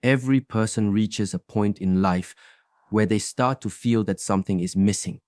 Every person reaches a point in life where they start to feel that something is missing.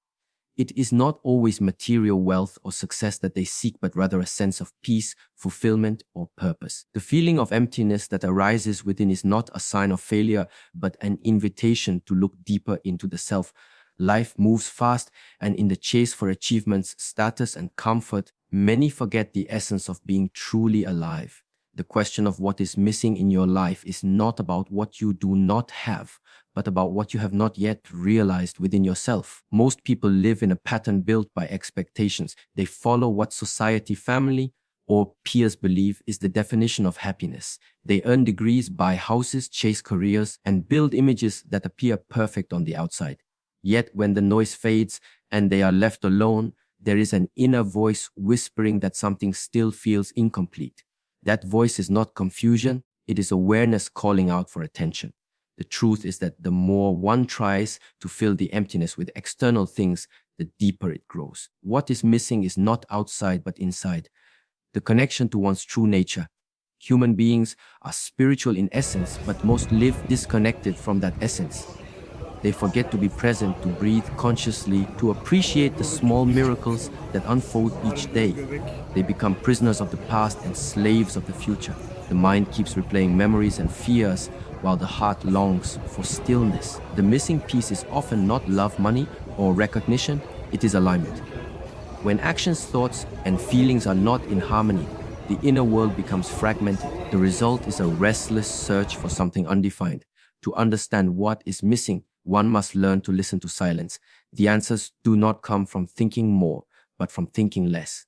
It is not always material wealth or success that they seek, but rather a sense of peace, fulfillment, or purpose. The feeling of emptiness that arises within is not a sign of failure, but an invitation to look deeper into the self. Life moves fast, and in the chase for achievements, status, and comfort, many forget the essence of being truly alive. The question of what is missing in your life is not about what you do not have, but about what you have not yet realized within yourself. Most people live in a pattern built by expectations. They follow what society, family, or peers believe is the definition of happiness. They earn degrees, buy houses, chase careers, and build images that appear perfect on the outside. Yet when the noise fades and they are left alone, there is an inner voice whispering that something still feels incomplete. That voice is not confusion, it is awareness calling out for attention. The truth is that the more one tries to fill the emptiness with external things, the deeper it grows. What is missing is not outside but inside. The connection to one's true nature. Human beings are spiritual in essence, but most live disconnected from that essence. They forget to be present, to breathe consciously, to appreciate the small miracles that unfold each day. They become prisoners of the past and slaves of the future. The mind keeps replaying memories and fears while the heart longs for stillness. The missing piece is often not love, money, or recognition, it is alignment. When actions, thoughts, and feelings are not in harmony, the inner world becomes fragmented. The result is a restless search for something undefined. To understand what is missing, one must learn to listen to silence. The answers do not come from thinking more, but from thinking less.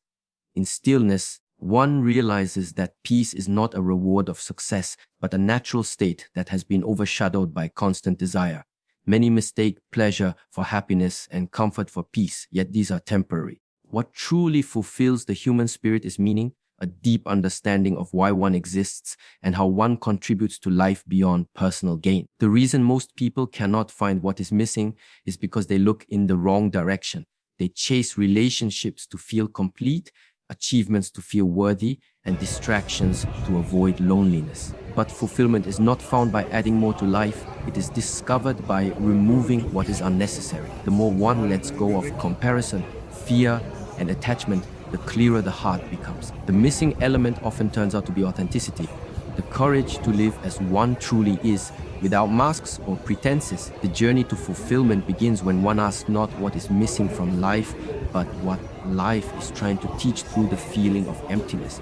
In stillness, one realizes that peace is not a reward of success, but a natural state that has been overshadowed by constant desire. Many mistake pleasure for happiness and comfort for peace, yet these are temporary. What truly fulfills the human spirit is meaning, a deep understanding of why one exists and how one contributes to life beyond personal gain. The reason most people cannot find what is missing is because they look in the wrong direction. They chase relationships to feel complete, achievements to feel worthy, and distractions to avoid loneliness. But fulfillment is not found by adding more to life. It is discovered by removing what is unnecessary. The more one lets go of comparison, fear, and attachment, the clearer the heart becomes. The missing element often turns out to be authenticity, the courage to live as one truly is, without masks or pretenses. The journey to fulfillment begins when one asks not what is missing from life, but what life is trying to teach through the feeling of emptiness.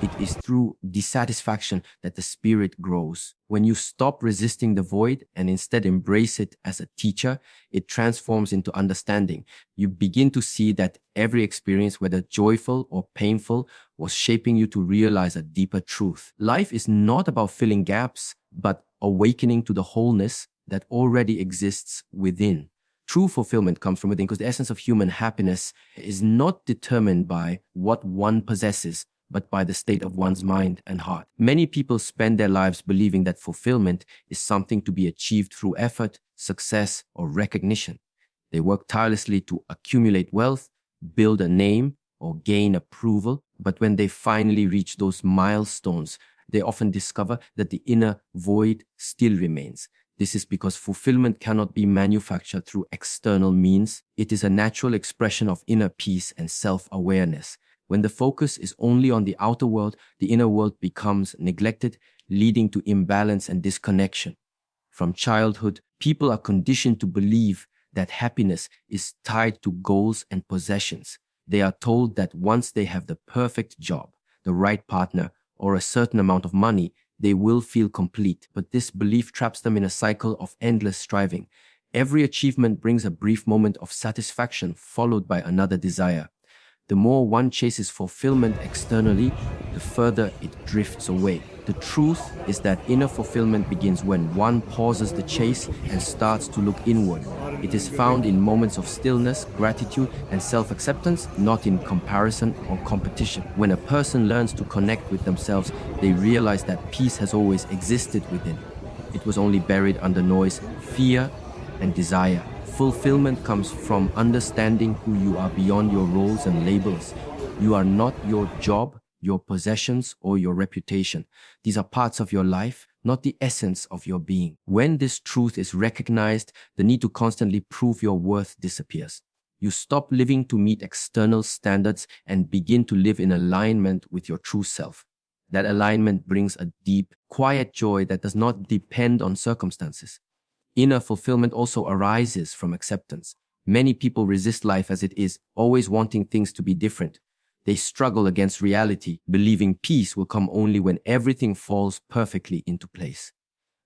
It is through dissatisfaction that the spirit grows. When you stop resisting the void and instead embrace it as a teacher, it transforms into understanding. You begin to see that every experience, whether joyful or painful, was shaping you to realize a deeper truth. Life is not about filling gaps, but awakening to the wholeness that already exists within. True fulfillment comes from within, because the essence of human happiness is not determined by what one possesses, but by the state of one's mind and heart. Many people spend their lives believing that fulfillment is something to be achieved through effort, success, or recognition. They work tirelessly to accumulate wealth, build a name, or gain approval. But when they finally reach those milestones, they often discover that the inner void still remains. This is because fulfillment cannot be manufactured through external means. It is a natural expression of inner peace and self-awareness. When the focus is only on the outer world, the inner world becomes neglected, leading to imbalance and disconnection. From childhood, people are conditioned to believe that happiness is tied to goals and possessions. They are told that once they have the perfect job, the right partner, or a certain amount of money, they will feel complete. But this belief traps them in a cycle of endless striving. Every achievement brings a brief moment of satisfaction, followed by another desire. The more one chases fulfillment externally, the further it drifts away. The truth is that inner fulfillment begins when one pauses the chase and starts to look inward. It is found in moments of stillness, gratitude, and self-acceptance, not in comparison or competition. When a person learns to connect with themselves, they realize that peace has always existed within. It was only buried under noise, fear, and desire. Fulfillment comes from understanding who you are beyond your roles and labels. You are not your job, your possessions, or your reputation. These are parts of your life, not the essence of your being. When this truth is recognized, the need to constantly prove your worth disappears. You stop living to meet external standards and begin to live in alignment with your true self. That alignment brings a deep, quiet joy that does not depend on circumstances. Inner fulfillment also arises from acceptance. Many people resist life as it is, always wanting things to be different. They struggle against reality, believing peace will come only when everything falls perfectly into place.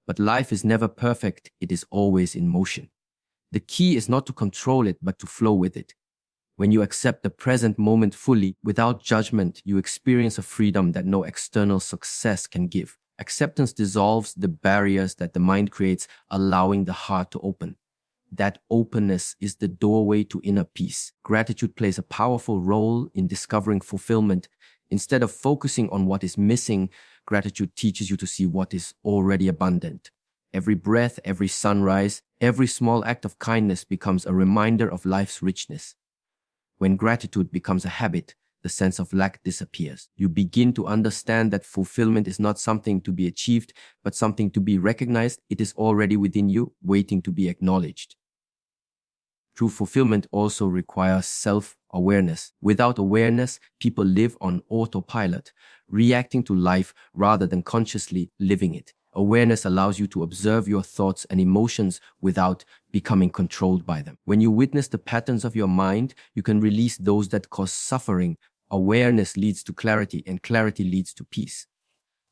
But life is never perfect, it is always in motion. The key is not to control it, but to flow with it. When you accept the present moment fully, without judgment, you experience a freedom that no external success can give. Acceptance dissolves the barriers that the mind creates, allowing the heart to open. That openness is the doorway to inner peace. Gratitude plays a powerful role in discovering fulfillment. Instead of focusing on what is missing, gratitude teaches you to see what is already abundant. Every breath, every sunrise, every small act of kindness becomes a reminder of life's richness. When gratitude becomes a habit, the sense of lack disappears. You begin to understand that fulfillment is not something to be achieved, but something to be recognized. It is already within you, waiting to be acknowledged. True fulfillment also requires self-awareness. Without awareness, people live on autopilot, reacting to life rather than consciously living it. Awareness allows you to observe your thoughts and emotions without becoming controlled by them. When you witness the patterns of your mind, you can release those that cause suffering. Awareness leads to clarity, and clarity leads to peace.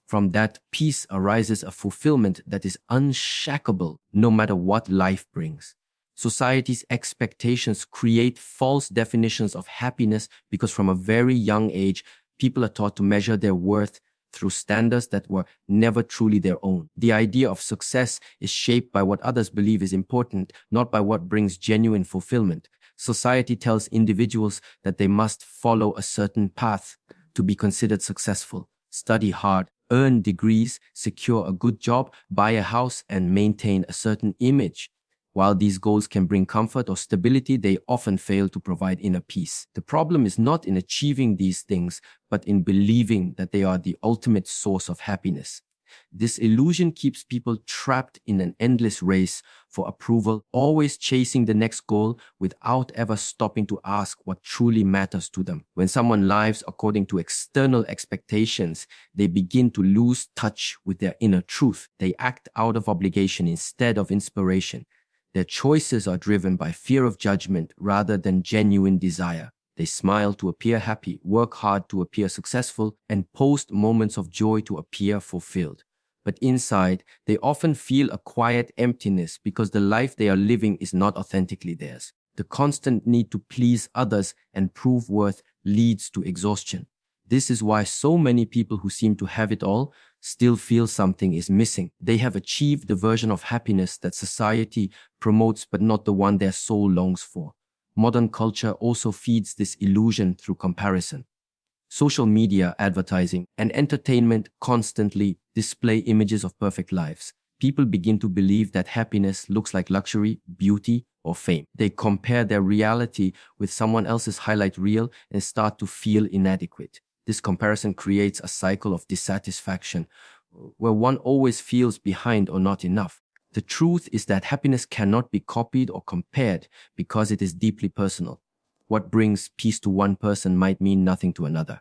From that peace arises a fulfillment that is unshackable, no matter what life brings. Society's expectations create false definitions of happiness because from a very young age, people are taught to measure their worth through standards that were never truly their own. The idea of success is shaped by what others believe is important, not by what brings genuine fulfillment. Society tells individuals that they must follow a certain path to be considered successful, study hard, earn degrees, secure a good job, buy a house, and maintain a certain image. While these goals can bring comfort or stability, they often fail to provide inner peace. The problem is not in achieving these things, but in believing that they are the ultimate source of happiness. This illusion keeps people trapped in an endless race for approval, always chasing the next goal without ever stopping to ask what truly matters to them. When someone lives according to external expectations, they begin to lose touch with their inner truth. They act out of obligation instead of inspiration. Their choices are driven by fear of judgment rather than genuine desire. They smile to appear happy, work hard to appear successful, and post moments of joy to appear fulfilled. But inside, they often feel a quiet emptiness because the life they are living is not authentically theirs. The constant need to please others and prove worth leads to exhaustion. This is why so many people who seem to have it all still feel something is missing. They have achieved the version of happiness that society promotes, but not the one their soul longs for. Modern culture also feeds this illusion through comparison. Social media, advertising, and entertainment constantly display images of perfect lives. People begin to believe that happiness looks like luxury, beauty, or fame. They compare their reality with someone else's highlight reel and start to feel inadequate. This comparison creates a cycle of dissatisfaction where one always feels behind or not enough. The truth is that happiness cannot be copied or compared because it is deeply personal. What brings peace to one person might mean nothing to another.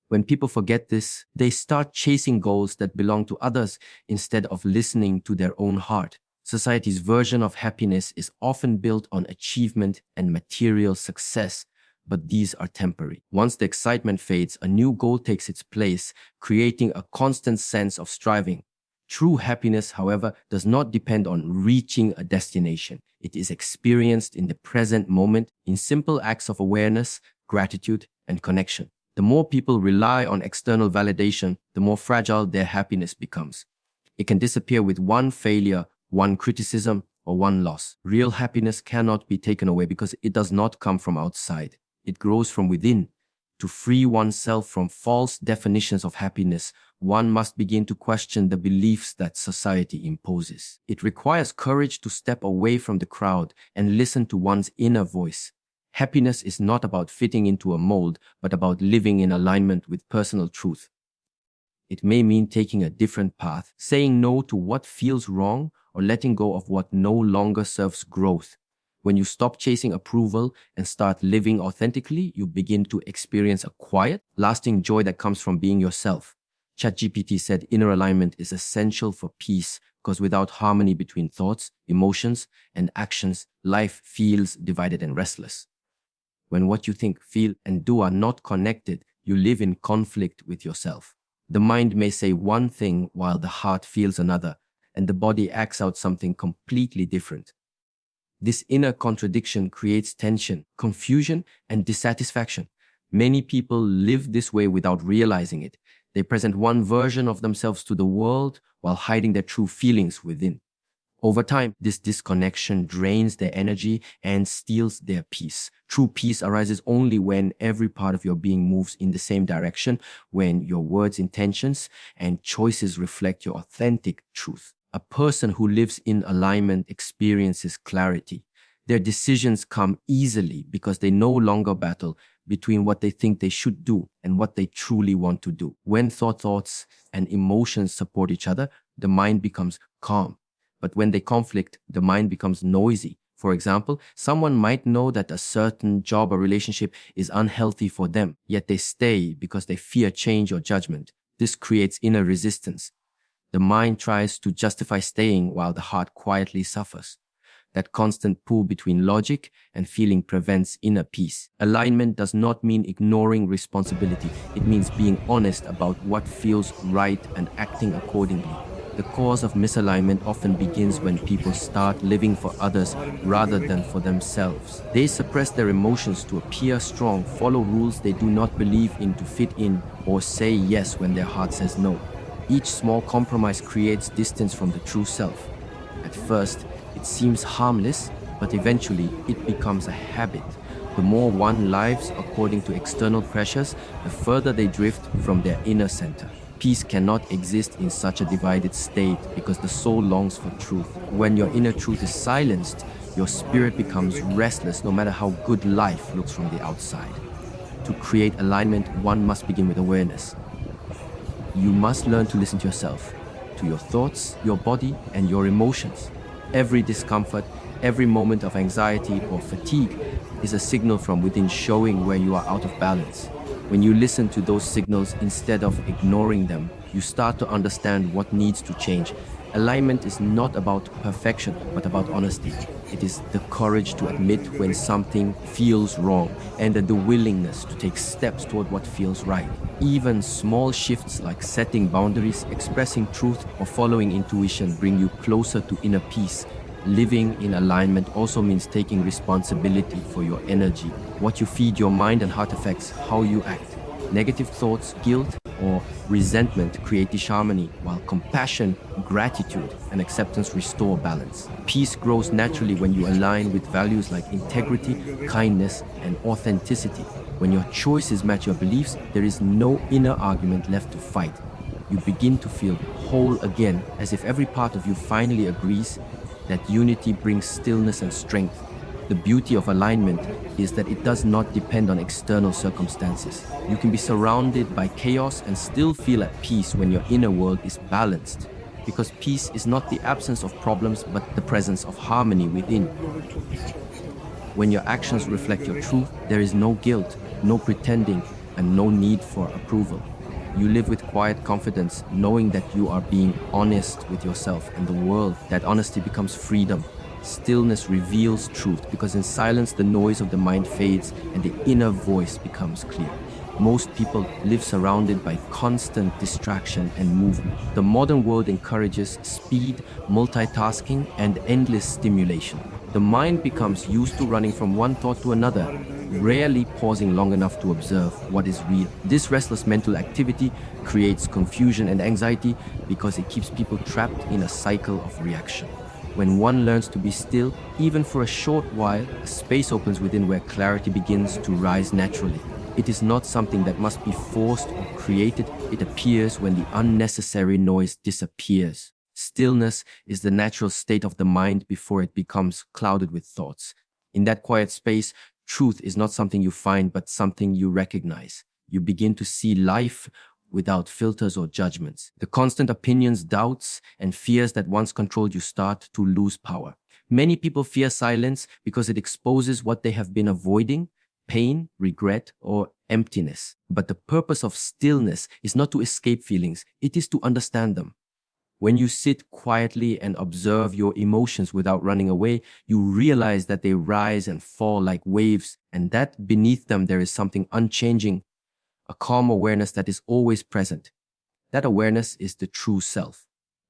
When people forget this, they start chasing goals that belong to others instead of listening to their own heart. Society's version of happiness is often built on achievement and material success, but these are temporary. Once the excitement fades, a new goal takes its place, creating a constant sense of striving. True happiness, however, does not depend on reaching a destination. It is experienced in the present moment, in simple acts of awareness, gratitude, and connection. The more people rely on external validation, the more fragile their happiness becomes. It can disappear with one failure, one criticism, or one loss. Real happiness cannot be taken away because it does not come from outside. It grows from within. To free oneself from false definitions of happiness, one must begin to question the beliefs that society imposes. It requires courage to step away from the crowd and listen to one's inner voice. Happiness is not about fitting into a mold, but about living in alignment with personal truth. It may mean taking a different path, saying no to what feels wrong, or letting go of what no longer serves growth. When you stop chasing approval and start living authentically, you begin to experience a quiet, lasting joy that comes from being yourself. ChatGPT said inner alignment is essential for peace because without harmony between thoughts, emotions, and actions, life feels divided and restless. When what you think, feel, and do are not connected, you live in conflict with yourself. The mind may say one thing while the heart feels another, and the body acts out something completely different. This inner contradiction creates tension, confusion, and dissatisfaction. Many people live this way without realizing it. They present one version of themselves to the world while hiding their true feelings within. Over time, this disconnection drains their energy and steals their peace. True peace arises only when every part of your being moves in the same direction, when your words, intentions, and choices reflect your authentic truth. A person who lives in alignment experiences clarity. Their decisions come easily because they no longer battle between what they think they should do and what they truly want to do. When thoughts and emotions support each other, the mind becomes calm. But when they conflict, the mind becomes noisy. For example, someone might know that a certain job or relationship is unhealthy for them, yet they stay because they fear change or judgment. This creates inner resistance. The mind tries to justify staying while the heart quietly suffers. That constant pull between logic and feeling prevents inner peace. Alignment does not mean ignoring responsibility. It means being honest about what feels right and acting accordingly. The cause of misalignment often begins when people start living for others rather than for themselves. They suppress their emotions to appear strong, follow rules they do not believe in to fit in, or say yes when their heart says no. Each small compromise creates distance from the true self. At first, it seems harmless, but eventually it becomes a habit. The more one lives according to external pressures, the further they drift from their inner center. Peace cannot exist in such a divided state because the soul longs for truth. When your inner truth is silenced, your spirit becomes restless no matter how good life looks from the outside. To create alignment, one must begin with awareness. You must learn to listen to yourself, to your thoughts, your body, and your emotions. Every discomfort, every moment of anxiety or fatigue is a signal from within showing where you are out of balance. When you listen to those signals instead of ignoring them, you start to understand what needs to change. Alignment is not about perfection, but about honesty. It is the courage to admit when something feels wrong and the willingness to take steps toward what feels right. Even small shifts like setting boundaries, expressing truth, or following intuition bring you closer to inner peace. Living in alignment also means taking responsibility for your energy. What you feed your mind and heart affects how you act. Negative thoughts, guilt, or resentment create disharmony, while compassion, gratitude, and acceptance restore balance. Peace grows naturally when you align with values like integrity, kindness, and authenticity. When your choices match your beliefs, there is no inner argument left to fight. You begin to feel whole again, as if every part of you finally agrees. That unity brings stillness and strength. The beauty of alignment is that it does not depend on external circumstances. You can be surrounded by chaos and still feel at peace when your inner world is balanced. Because peace is not the absence of problems, but the presence of harmony within. When your actions reflect your truth, there is no guilt, no pretending, and no need for approval. You live with quiet confidence, knowing that you are being honest with yourself and the world. That honesty becomes freedom. Stillness reveals truth because in silence the noise of the mind fades and the inner voice becomes clear. Most people live surrounded by constant distraction and movement. The modern world encourages speed, multitasking, and endless stimulation. The mind becomes used to running from one thought to another, rarely pausing long enough to observe what is real. This restless mental activity creates confusion and anxiety because it keeps people trapped in a cycle of reaction. When one learns to be still, even for a short while, a space opens within where clarity begins to rise naturally. It is not something that must be forced or created. It appears when the unnecessary noise disappears. Stillness is the natural state of the mind before it becomes clouded with thoughts. In that quiet space, truth is not something you find, but something you recognize. You begin to see life without filters or judgments. The constant opinions, doubts, and fears that once controlled you start to lose power. Many people fear silence because it exposes what they have been avoiding: pain, regret, or emptiness. But the purpose of stillness is not to escape feelings, it is to understand them. When you sit quietly and observe your emotions without running away, you realize that they rise and fall like waves, and that beneath them there is something unchanging, a calm awareness that is always present. That awareness is the true self.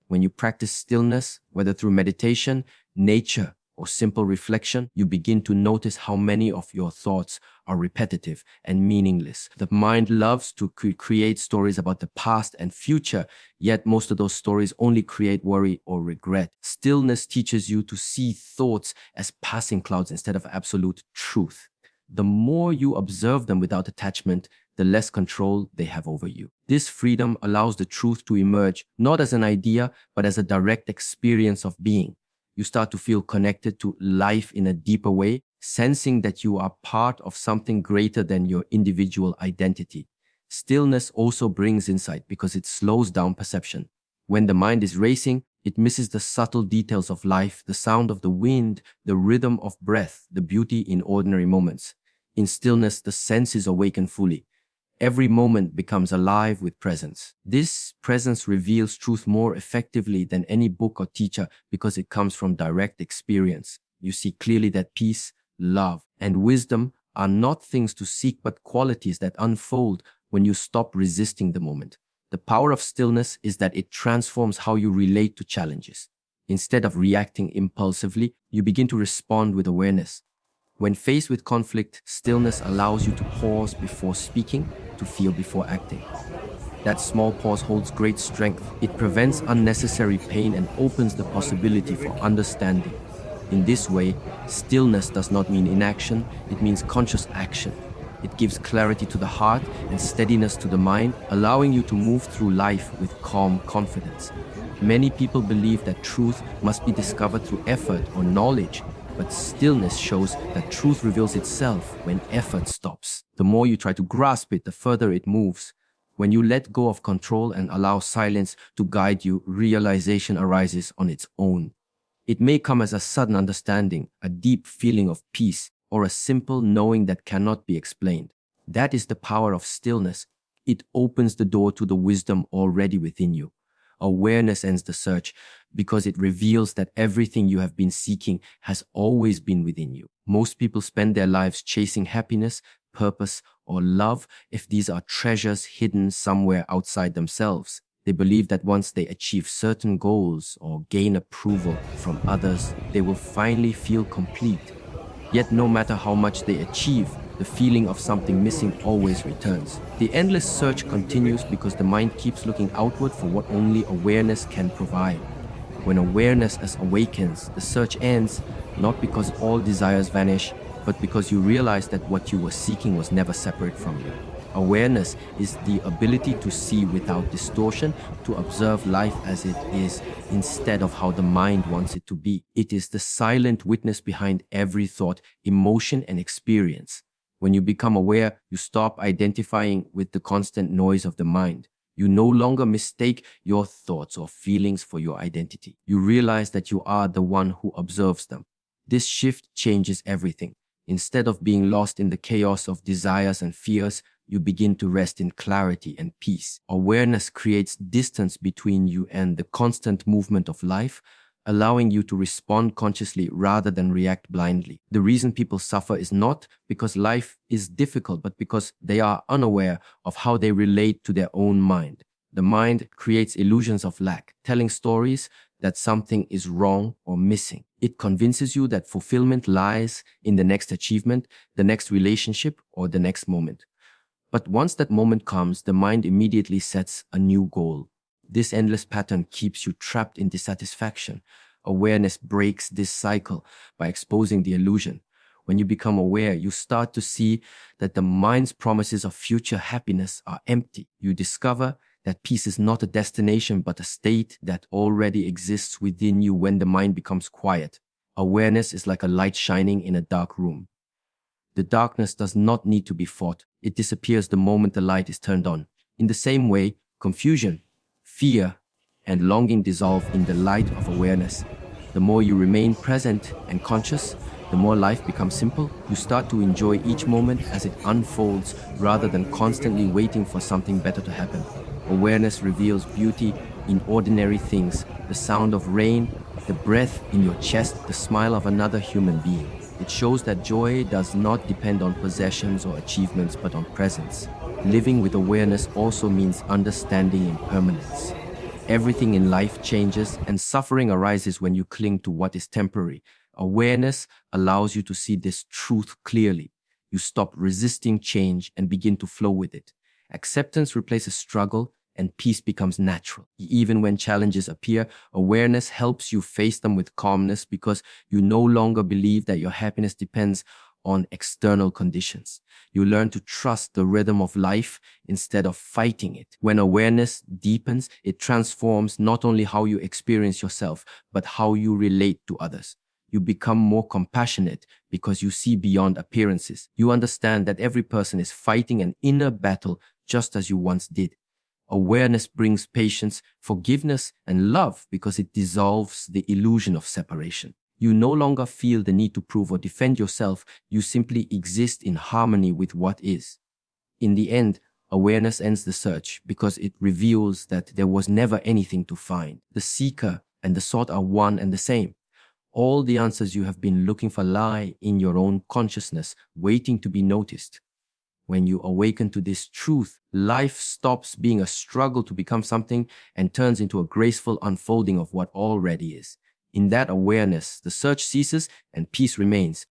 When you practice stillness, whether through meditation, nature, or simple reflection, you begin to notice how many of your thoughts are repetitive and meaningless. The mind loves to create stories about the past and future, yet most of those stories only create worry or regret. Stillness teaches you to see thoughts as passing clouds instead of absolute truth. The more you observe them without attachment, the less control they have over you. This freedom allows the truth to emerge, not as an idea, but as a direct experience of being. You start to feel connected to life in a deeper way, sensing that you are part of something greater than your individual identity. Stillness also brings insight because it slows down perception. When the mind is racing, it misses the subtle details of life, the sound of the wind, the rhythm of breath, the beauty in ordinary moments. In stillness, the senses awaken fully. Every moment becomes alive with presence. This presence reveals truth more effectively than any book or teacher because it comes from direct experience. You see clearly that peace, love, and wisdom are not things to seek but qualities that unfold when you stop resisting the moment. The power of stillness is that it transforms how you relate to challenges. Instead of reacting impulsively, you begin to respond with awareness. When faced with conflict, stillness allows you to pause before speaking, to feel before acting. That small pause holds great strength. It prevents unnecessary pain and opens the possibility for understanding. In this way, stillness does not mean inaction, it means conscious action. It gives clarity to the heart and steadiness to the mind, allowing you to move through life with calm confidence. Many people believe that truth must be discovered through effort or knowledge, but stillness shows that truth reveals itself when effort stops. The more you try to grasp it, the further it moves. When you let go of control and allow silence to guide you, realization arises on its own. It may come as a sudden understanding, a deep feeling of peace, or a simple knowing that cannot be explained. That is the power of stillness. It opens the door to the wisdom already within you. Awareness ends the search because it reveals that everything you have been seeking has always been within you. Most people spend their lives chasing happiness, purpose, or love if these are treasures hidden somewhere outside themselves. They believe that once they achieve certain goals or gain approval from others, they will finally feel complete. Yet no matter how much they achieve, the feeling of something missing always returns. The endless search continues because the mind keeps looking outward for what only awareness can provide. When awareness awakens, the search ends, not because all desires vanish, but because you realize that what you were seeking was never separate from you. Awareness is the ability to see without distortion, to observe life as it is instead of how the mind wants it to be. It is the silent witness behind every thought, emotion, and experience. When you become aware, you stop identifying with the constant noise of the mind. You no longer mistake your thoughts or feelings for your identity. You realize that you are the one who observes them. This shift changes everything. Instead of being lost in the chaos of desires and fears, you begin to rest in clarity and peace. Awareness creates distance between you and the constant movement of life, allowing you to respond consciously rather than react blindly. The reason people suffer is not because life is difficult, but because they are unaware of how they relate to their own mind. The mind creates illusions of lack, telling stories that something is wrong or missing. It convinces you that fulfillment lies in the next achievement, the next relationship, or the next moment. But once that moment comes, the mind immediately sets a new goal. This endless pattern keeps you trapped in dissatisfaction. Awareness breaks this cycle by exposing the illusion. When you become aware, you start to see that the mind's promises of future happiness are empty. You discover that peace is not a destination, but a state that already exists within you when the mind becomes quiet. Awareness is like a light shining in a dark room. The darkness does not need to be fought. It disappears the moment the light is turned on. In the same way, Confusion, fear, and longing dissolve in the light of awareness. The more you remain present and conscious, the more life becomes simple. You start to enjoy each moment as it unfolds rather than constantly waiting for something better to happen. Awareness reveals beauty in ordinary things, the sound of rain, the breath in your chest, the smile of another human being. It shows that joy does not depend on possessions or achievements, but on presence. Living with awareness also means understanding impermanence. Everything in life changes, and suffering arises when you cling to what is temporary. Awareness allows you to see this truth clearly. You stop resisting change and begin to flow with it. Acceptance replaces struggle, and peace becomes natural. Even when challenges appear, awareness helps you face them with calmness because you no longer believe that your happiness depends on external conditions. You learn to trust the rhythm of life instead of fighting it. When awareness deepens, it transforms not only how you experience yourself, but how you relate to others. You become more compassionate because you see beyond appearances. You understand that every person is fighting an inner battle just as you once did. Awareness brings patience, forgiveness, and love because it dissolves the illusion of separation. You no longer feel the need to prove or defend yourself. You simply exist in harmony with what is. In the end, awareness ends the search because it reveals that there was never anything to find. The seeker and the sought are one and the same. All the answers you have been looking for lie in your own consciousness, waiting to be noticed. When you awaken to this truth, life stops being a struggle to become something and turns into a graceful unfolding of what already is. In that awareness, the search ceases and peace remains.